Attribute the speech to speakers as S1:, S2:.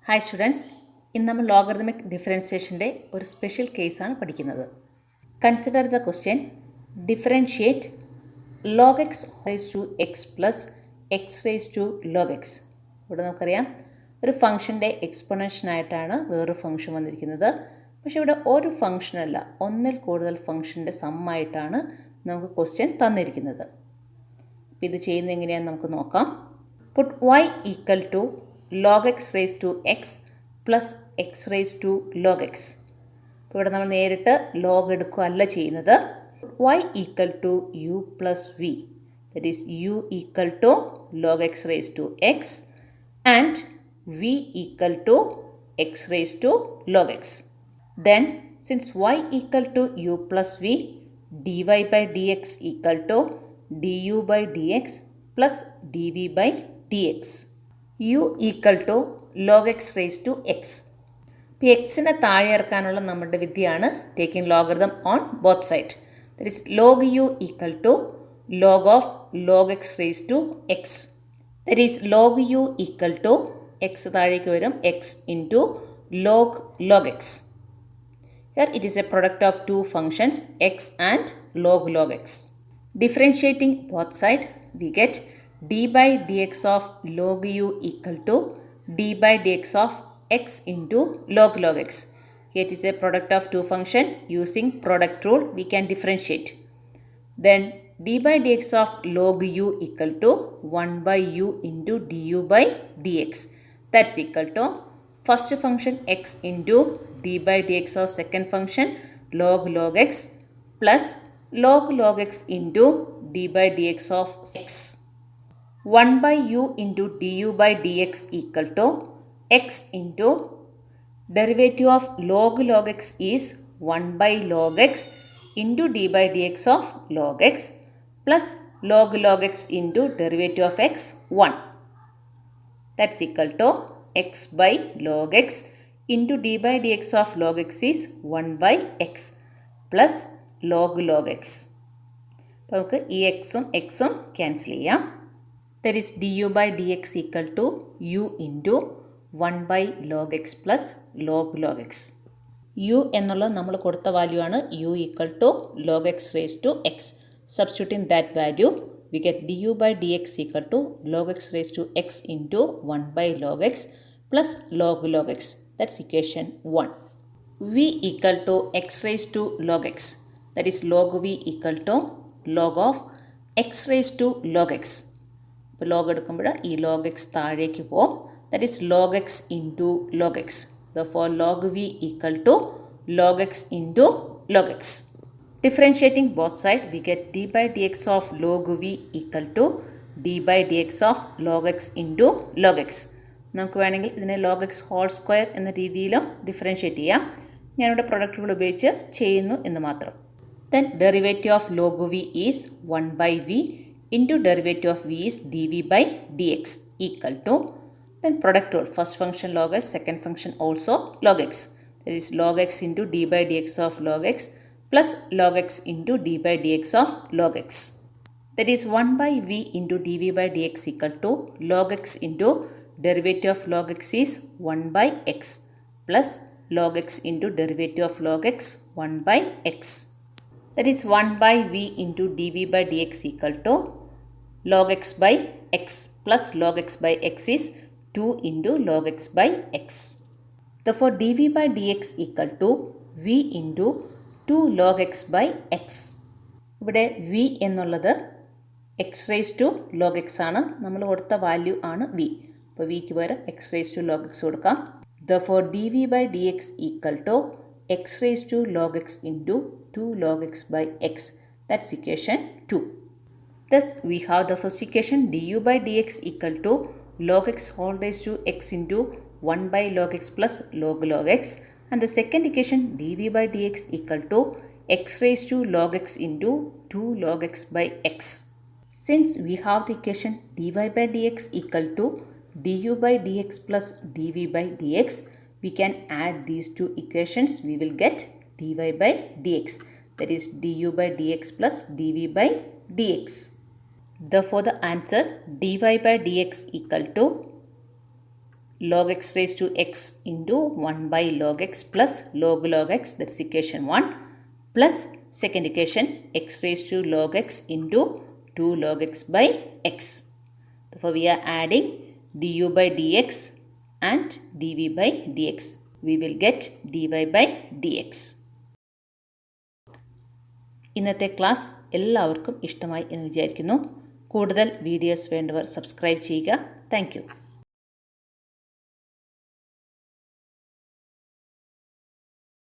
S1: Hi students, ഇന്ന് നമ്മൾ logarithmic ഡിഫറൻസിയേഷൻ്റെ ഒരു സ്പെഷ്യൽ കേസാണ് പഠിക്കുന്നത്. Consider the question differentiate log x raise to x plus x raise to log x. ഇവിടെ നമുക്കറിയാം ഒരു ഫംഗ്ഷൻ്റെ എക്സ്പൊണൻഷ്യനായിട്ടാണ് വേറൊരു ഫംഗ്ഷൻ വന്നിരിക്കുന്നത്. പക്ഷേ ഇവിടെ ഒരു ഫംഗ്ഷനല്ല, ഒന്നിൽ കൂടുതൽ ഫംഗ്ഷൻ്റെ സമ്മായിട്ടാണ് നമുക്ക് ക്വസ്റ്റ്യൻ തന്നിരിക്കുന്നത്. അപ്പോൾ ഇത് ചെയ്യുന്നത് എങ്ങനെയാണെന്ന് നമുക്ക് നോക്കാം. Put y equal to log x raise to x plus x raise to log x. ഇപ്പോൾ ഇവിടെ നമ്മൾ നേരിട്ട് ലോഗ് എടുക്കുകയല്ല ചെയ്യുന്നത്. y equal to u plus v, that is u equal to log x raise to x and v equal to x raise to log x. Then since y equal to u plus v, dy by dx equal to du by dx plus dv by dx. u equal to log x raised to x. ഇപ്പോൾ എക്സിനെ താഴെ ഇറക്കാനുള്ള നമ്മുടെ വിദ്യയാണ് taking logarithm on both side. That is log u equal to log of log x raised to x. That is log u equal to x താഴേക്ക് വരും x into log x. Here it is a product of two functions x and log x. Differentiating both sides, we get d by dx of log u equal to d by dx of x into log x. Here it is a product of two functions. Using product rule, we can differentiate. Then d by dx of log u equal to 1 by u into du by dx. That's equal to first function x into d by dx of second function log x plus log x into d by dx of x. 1 by u into du by dx equal to x into derivative of log x is 1 by log x into d by dx of log x plus log x into derivative of x 1. That's equal to x by log x into d by dx of log x is 1 by x plus log x. അപ്പോൾ നമുക്ക് ഈ എക്സും എക്സും cancel ചെയ്യാം. That is du by dx equal to u into 1 by log x plus log x. u എന്നുള്ളത് നമ്മൾ കൊടുത്ത value ആണ്. u equal to log x raise to x. Substituting that value we get du by dx equal to log x raised to x into 1 by log x plus log x. That's equation 1. v equal to x raised to log x. That is log v equal to log of x raised to log x. ഇപ്പോൾ log എടുക്കുമ്പോൾ ഈ log x താഴേക്ക് പോകും. That is log x into log x. Therefore log v equal to log x into log x. Differentiating both sides, we get d by dx of log v equal to d by dx of log x into log x. നമുക്ക് വേണമെങ്കിൽ ഇതിനെ log x whole square എന്ന രീതിയിലും differentiate ചെയ്യാം. ഞാനിവിടെ പ്രൊഡക്റ്റുകൾ ഉപയോഗിച്ച് ചെയ്യുന്നു എന്ന് മാത്രം. Then derivative of log v is 1 by v into derivative of v is dv by dx equal to, then product rule, first function log x, second function also log x. That is log x into d by dx of log x plus log x into d by dx of log x. That is 1 by v into dv by dx equal to log x into derivative of log x is 1 by x plus log x into derivative of log x 1 by x. That is 1 by v into dv by dx equal to log x by x plus log x by x is 2 into log x by x. Therefore dv by dx equal to v into 2 log x by x. ഇവിടെ v എന്നുള്ളത് x raised to log x ആണ്. നമ്മൾ കൊടുത്ത value ആണ് v. അപ്പോൾ vക്ക് പകരം x raised to log x കൊടുക്കാം. Therefore dv by dx equal to x raised to log x into 2 log x by x. That's equation 2. Thus we have the first equation du by dx equal to log x whole raised to x into 1 by log x plus log x. And the second equation dv by dx equal to x raised to log x into 2 log x by x. Since we have the equation dy by dx equal to du by dx plus dv by dx, we can add these two equations. We will get dy by dx. That is du by dx plus dv by dx. Therefore the answer dy by dx equal to log x raised to x into 1 by log x plus log x, that's equation 1, plus second equation x raised to log x into 2 log x by x. Therefore, we are adding du by dx and dv by dx. We will get dy by dx. ഇന്നത്തെ class എല്ലാവർക്കും ഇഷ്ടമായി എന്ന് വിചാരിക്കുന്നു. കൂടുതൽ videos വേണ്ടവർ subscribe ചെയ്യുക. Thank you.